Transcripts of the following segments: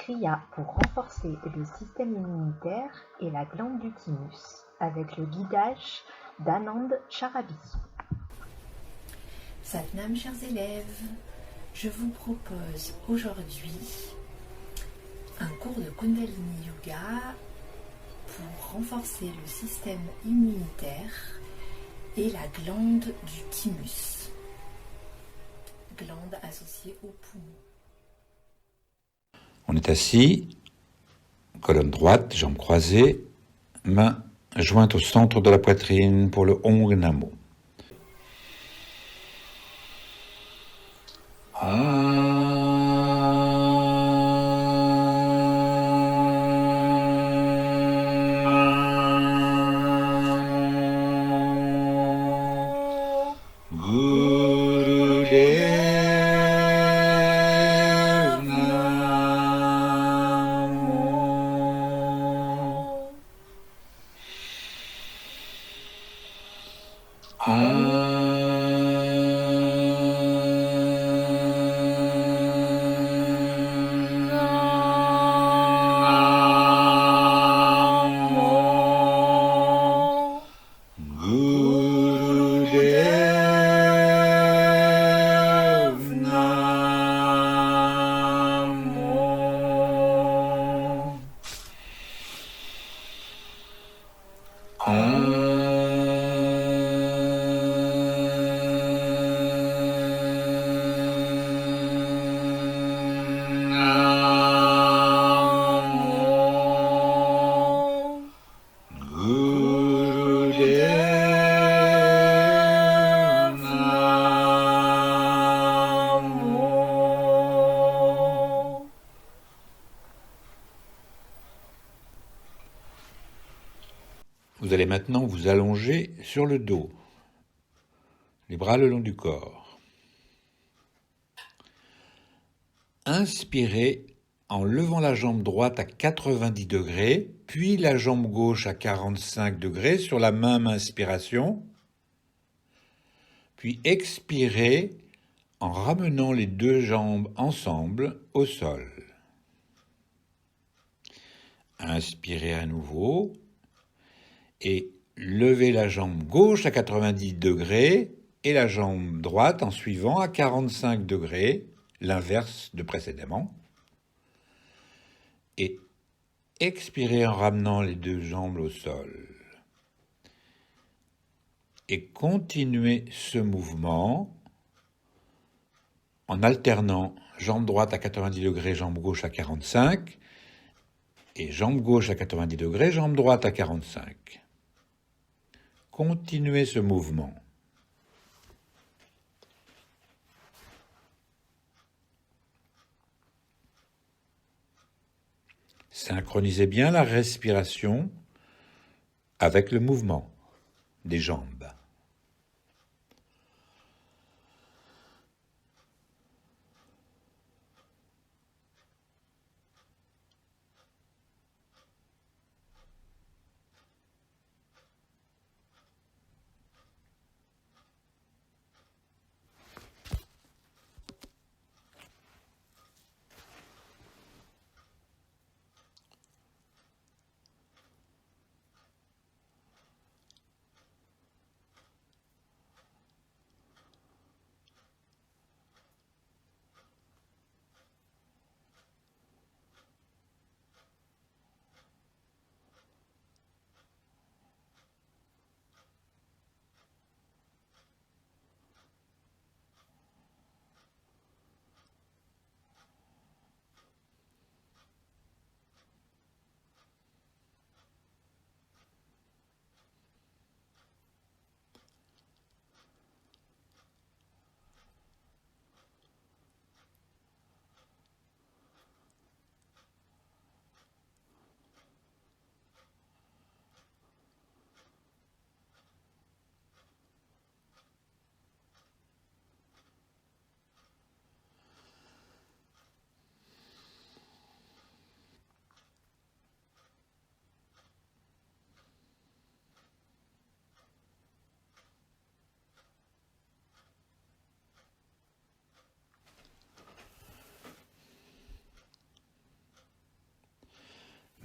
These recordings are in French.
cria pour renforcer le système immunitaire et la glande du thymus, avec le guidage d'Anand Charabi. Satnam, chers élèves, je vous propose aujourd'hui un cours de Kundalini Yoga pour renforcer le système immunitaire et la glande du thymus, glande associée au poumon. On est assis, colonne droite, jambes croisées, mains jointes au centre de la poitrine pour le Om Namo. Vous allez maintenant vous allonger sur le dos, les bras le long du corps. Inspirez en levant la jambe droite à 90 degrés, puis la jambe gauche à 45 degrés sur la même inspiration, puis expirez en ramenant les deux jambes ensemble au sol. Inspirez à nouveau et levez la jambe gauche à 90 degrés et la jambe droite en suivant à 45 degrés, l'inverse de précédemment. Et expirez en ramenant les deux jambes au sol. Et continuez ce mouvement en alternant jambe droite à 90 degrés, jambe gauche à 45, et jambe gauche à 90 degrés, jambe droite à 45. Continuez ce mouvement. Synchronisez bien la respiration avec le mouvement des jambes.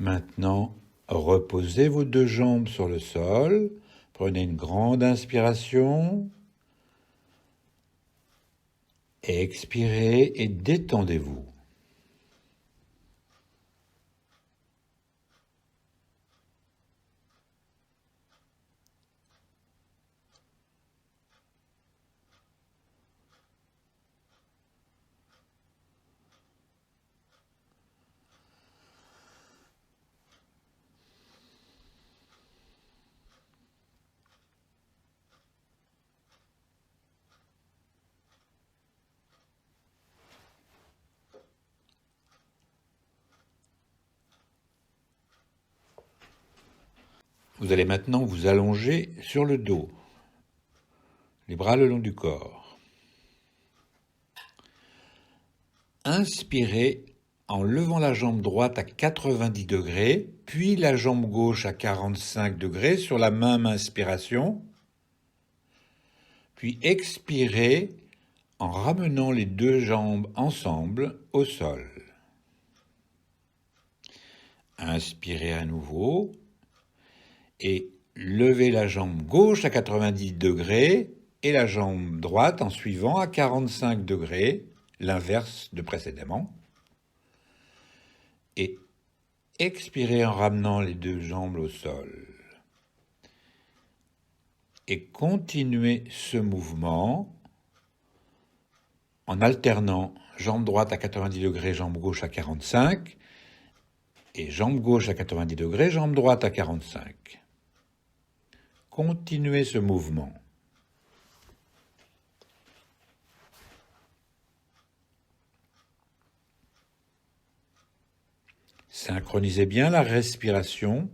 Maintenant, reposez vos deux jambes sur le sol. Prenez une grande inspiration. Expirez et détendez-vous. Vous allez maintenant vous allonger sur le dos, les bras le long du corps. Inspirez en levant la jambe droite à 90 degrés, puis la jambe gauche à 45 degrés sur la même inspiration. Puis expirez en ramenant les deux jambes ensemble au sol. Inspirez à nouveau et levez la jambe gauche à 90 degrés et la jambe droite en suivant à 45 degrés, l'inverse de précédemment. Et expirez en ramenant les deux jambes au sol. Et continuez ce mouvement en alternant jambe droite à 90 degrés, jambe gauche à 45, et jambe gauche à 90 degrés, jambe droite à 45. Continuez ce mouvement. Synchronisez bien la respiration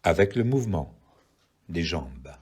avec le mouvement des jambes.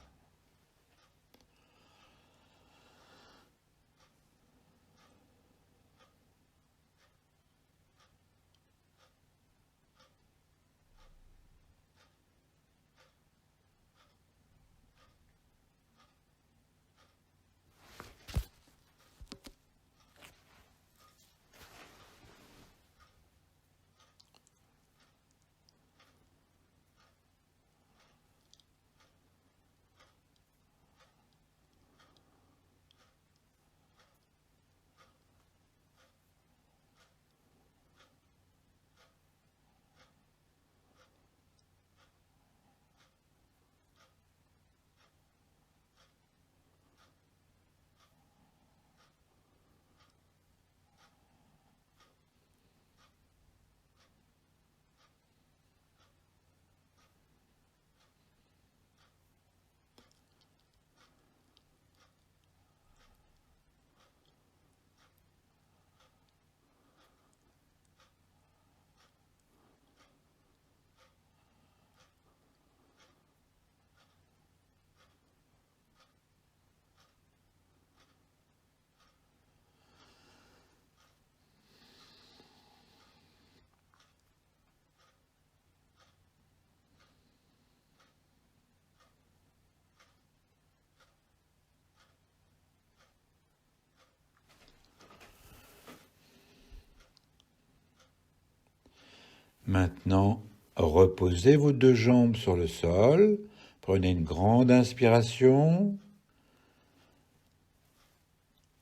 Maintenant, reposez vos deux jambes sur le sol. Prenez une grande inspiration.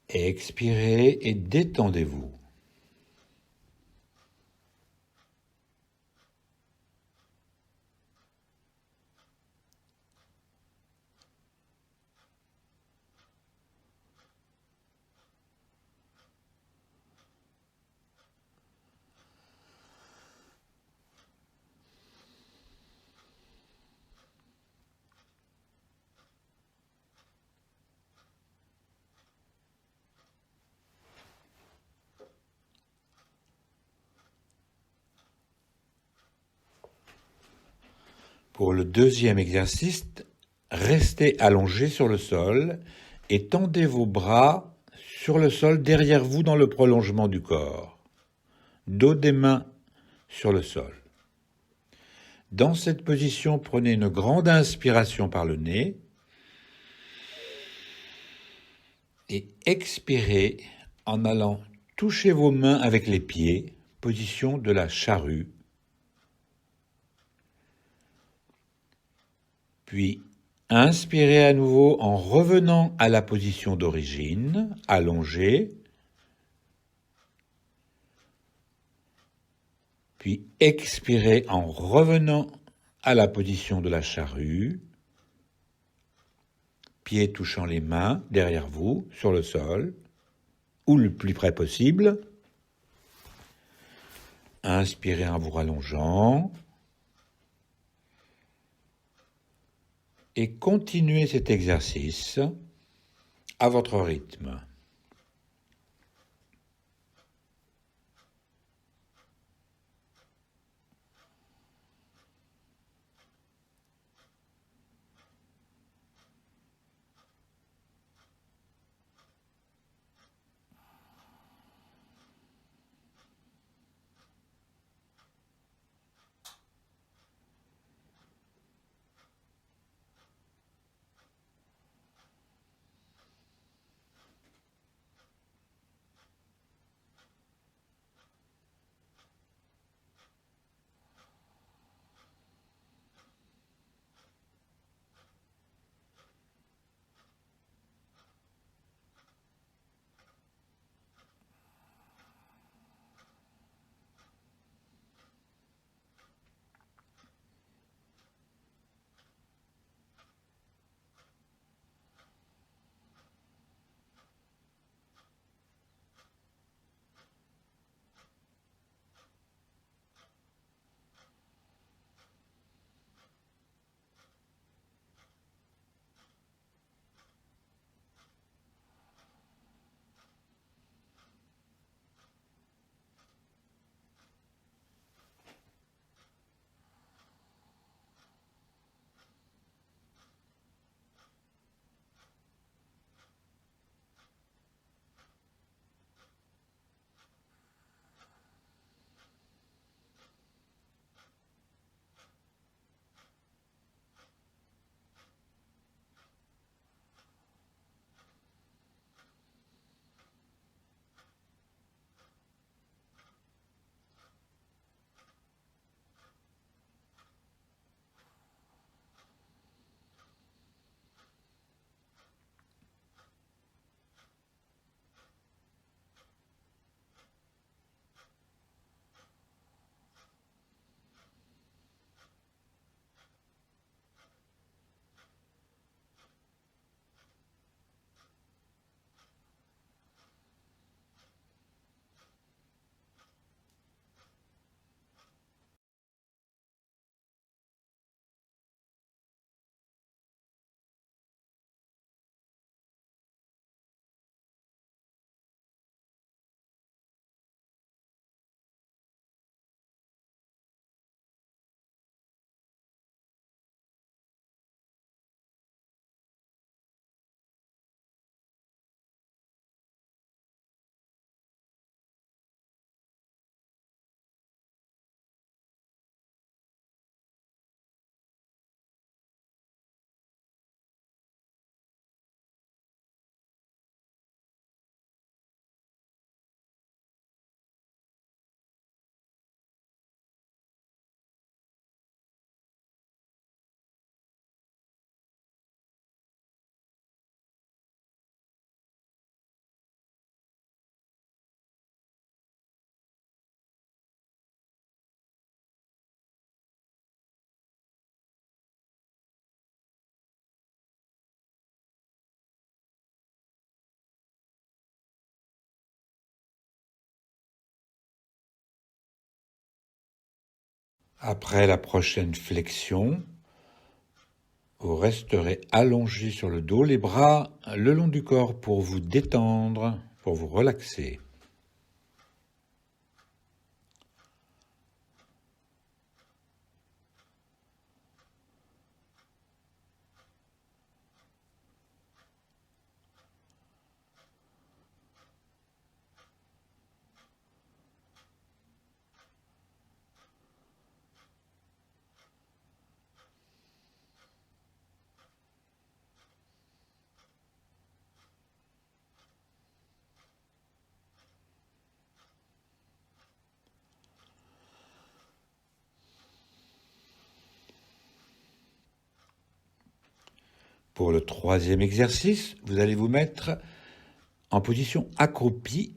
Expirez et détendez-vous. Pour le deuxième exercice, restez allongé sur le sol et tendez vos bras sur le sol derrière vous dans le prolongement du corps. Dos des mains sur le sol. Dans cette position, prenez une grande inspiration par le nez et expirez en allant toucher vos mains avec les pieds, position de la charrue, Puis, inspirez à nouveau en revenant à la position d'origine, allongée. Puis, expirez en revenant à la position de la charrue. Pieds touchant les mains derrière vous, sur le sol, ou le plus près possible. Inspirez en vous rallongeant. Et continuez cet exercice à votre rythme. Après la prochaine flexion, vous resterez allongé sur le dos, les bras le long du corps pour vous détendre, pour vous relaxer. Pour le troisième exercice, vous allez vous mettre en position accroupie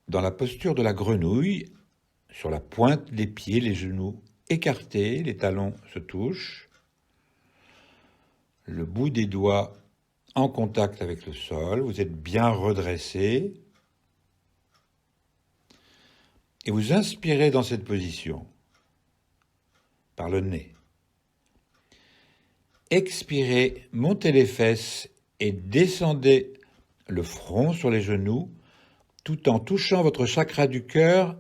dans la posture de la grenouille, sur la pointe des pieds, les genoux écartés, les talons se touchent, le bout des doigts en contact avec le sol, vous êtes bien redressé et vous inspirez dans cette position par le nez. Expirez, montez les fesses et descendez le front sur les genoux tout en touchant votre chakra du cœur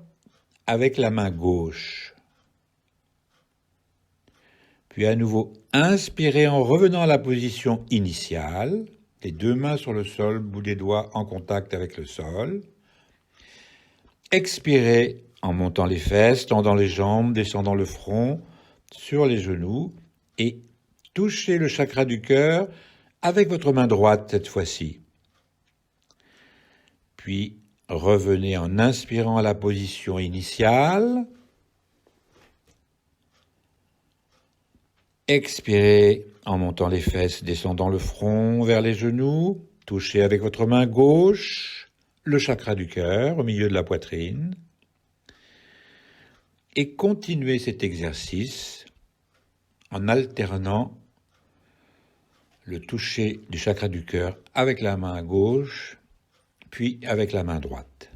avec la main gauche. Puis à nouveau, inspirez en revenant à la position initiale, les deux mains sur le sol, bout des doigts en contact avec le sol. Expirez en montant les fesses, tendant les jambes, descendant le front sur les genoux et touchez le chakra du cœur avec votre main droite cette fois-ci. Puis revenez en inspirant à la position initiale. Expirez en montant les fesses, descendant le front vers les genoux. Touchez avec votre main gauche le chakra du cœur au milieu de la poitrine. Et continuez cet exercice en alternant le toucher du chakra du cœur avec la main gauche, puis avec la main droite.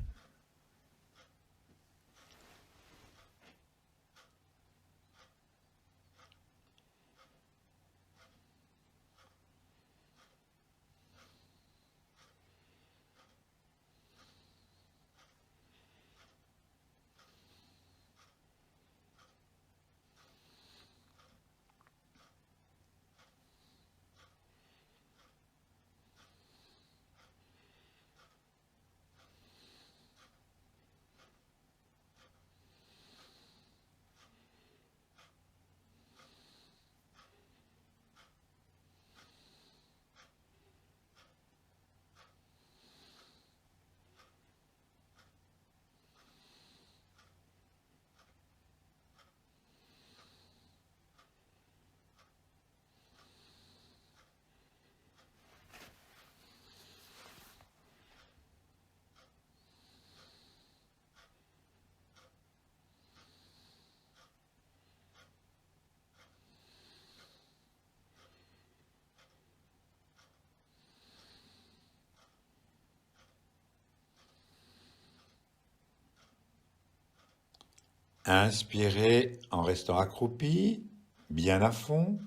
Inspirez en restant accroupi, bien à fond.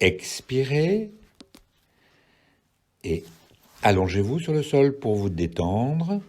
Expirez et allongez-vous sur le sol pour vous détendre.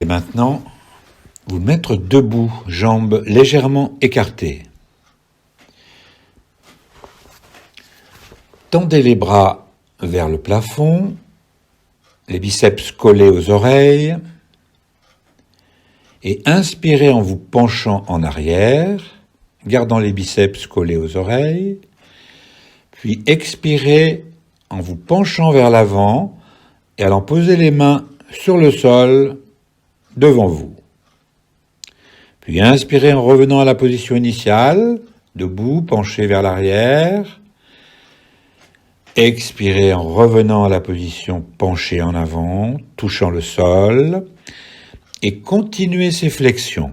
Et maintenant, vous mettre debout, jambes légèrement écartées. Tendez les bras vers le plafond, les biceps collés aux oreilles, et inspirez en vous penchant en arrière, gardant les biceps collés aux oreilles, puis expirez en vous penchant vers l'avant et allant poser les mains sur le sol devant vous. Puis inspirez en revenant à la position initiale, debout, penché vers l'arrière. Expirez en revenant à la position penchée en avant, touchant le sol. Et continuez ces flexions.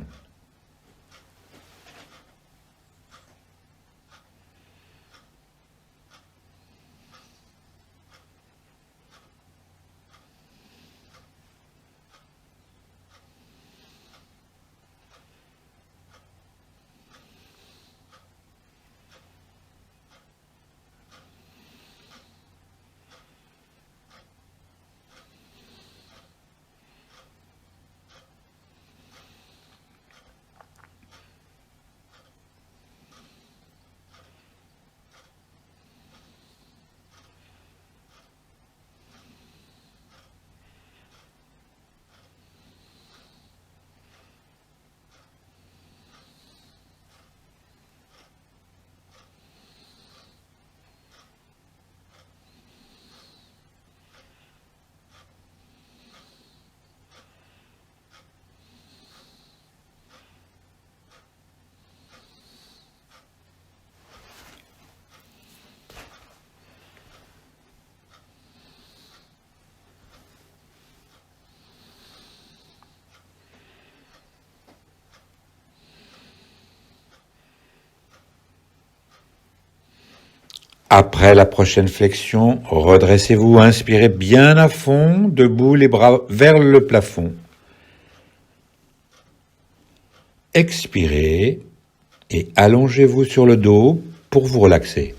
Après la prochaine flexion, redressez-vous, inspirez bien à fond, debout, les bras vers le plafond. Expirez et allongez-vous sur le dos pour vous relaxer.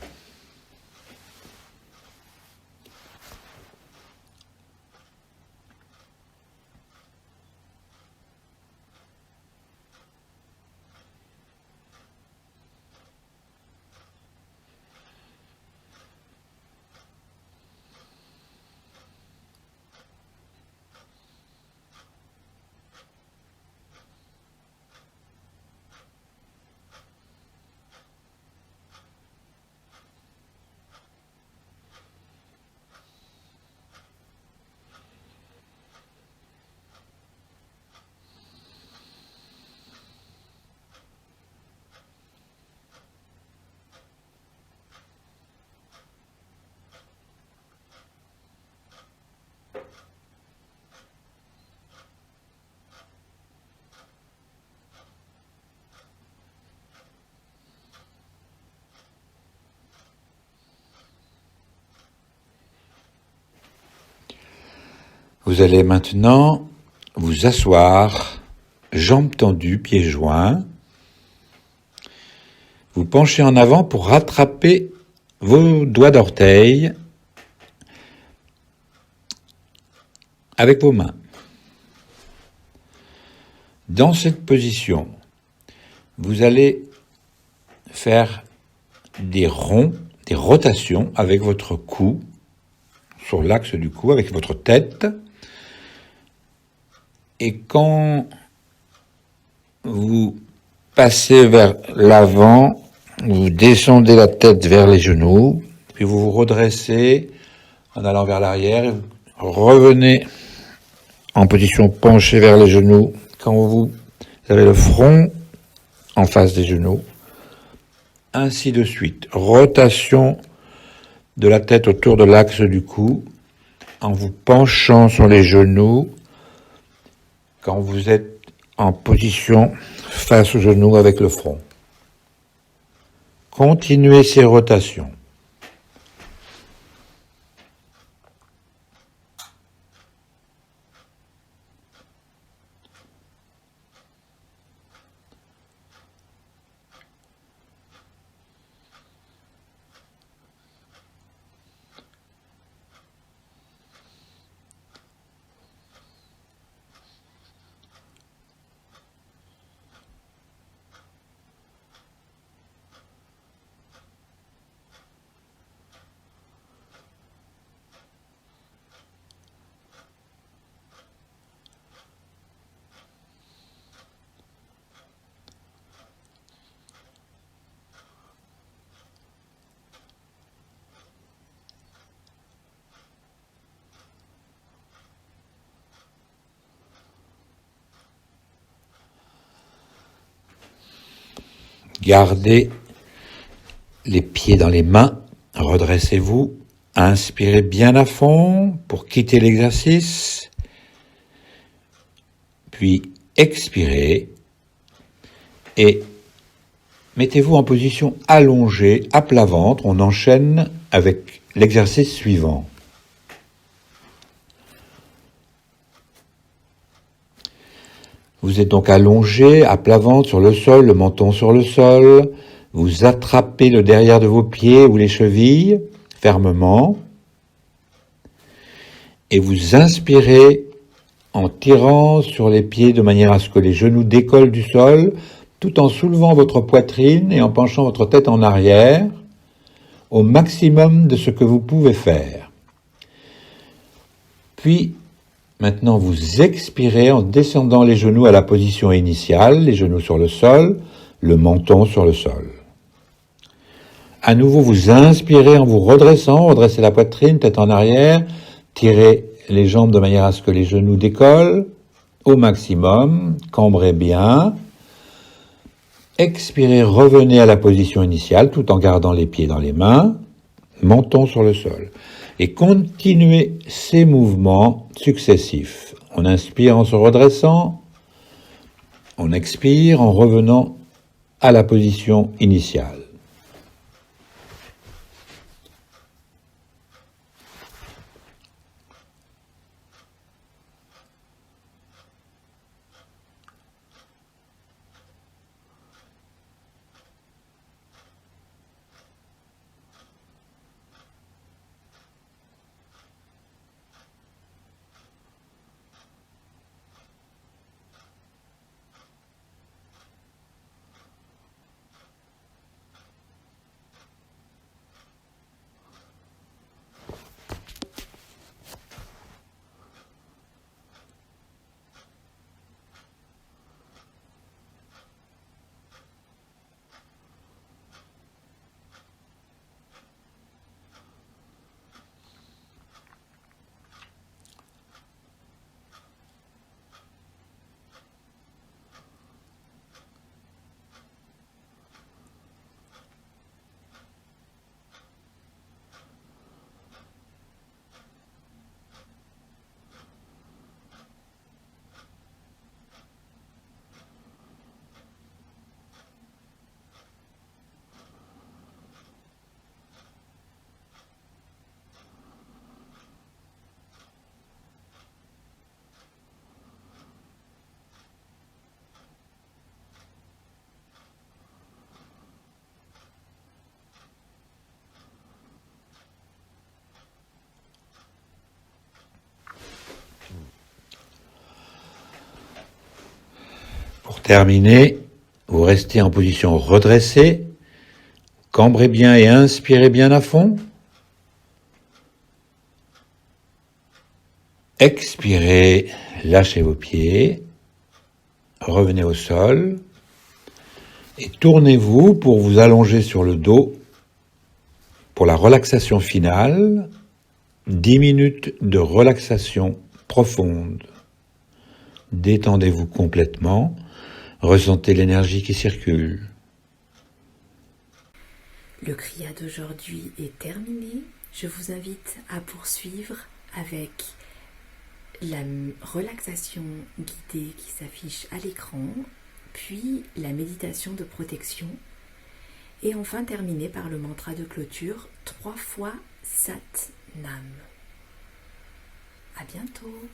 Vous allez maintenant vous asseoir, jambes tendues, pieds joints. Vous penchez en avant pour rattraper vos doigts d'orteil avec vos mains. Dans cette position, vous allez faire des ronds, des rotations avec votre cou, sur l'axe du cou, avec votre tête. Et quand vous passez vers l'avant, vous descendez la tête vers les genoux, puis vous vous redressez en allant vers l'arrière et vous revenez en position penchée vers les genoux. Quand vous avez le front en face des genoux, ainsi de suite. Rotation de la tête autour de l'axe du cou, en vous penchant sur les genoux, quand vous êtes en position face aux genoux avec le front. Continuez ces rotations. Gardez les pieds dans les mains, redressez-vous, inspirez bien à fond pour quitter l'exercice, puis expirez et mettez-vous en position allongée, à plat ventre. On enchaîne avec l'exercice suivant. Vous êtes donc allongé, à plat ventre sur le sol, le menton sur le sol. Vous attrapez le derrière de vos pieds ou les chevilles fermement. Et vous inspirez en tirant sur les pieds de manière à ce que les genoux décollent du sol, tout en soulevant votre poitrine et en penchant votre tête en arrière, au maximum de ce que vous pouvez faire. Puis, maintenant, vous expirez en descendant les genoux à la position initiale, les genoux sur le sol, le menton sur le sol. À nouveau, vous inspirez en vous redressant, redressez la poitrine, tête en arrière, tirez les jambes de manière à ce que les genoux décollent au maximum, cambrez bien. Expirez, revenez à la position initiale tout en gardant les pieds dans les mains, menton sur le sol. Et continuez ces mouvements successifs. On inspire en se redressant, on expire en revenant à la position initiale. Pour terminer, vous restez en position redressée, cambrez bien et inspirez bien à fond. Expirez, lâchez vos pieds, revenez au sol et tournez-vous pour vous allonger sur le dos pour la relaxation finale, 10 minutes de relaxation profonde. Détendez-vous complètement, ressentez l'énergie qui circule. Le Kriya d'aujourd'hui est terminé. Je vous invite à poursuivre avec la relaxation guidée qui s'affiche à l'écran, puis la méditation de protection, et enfin terminer par le mantra de clôture 3 fois Sat Nam. À bientôt.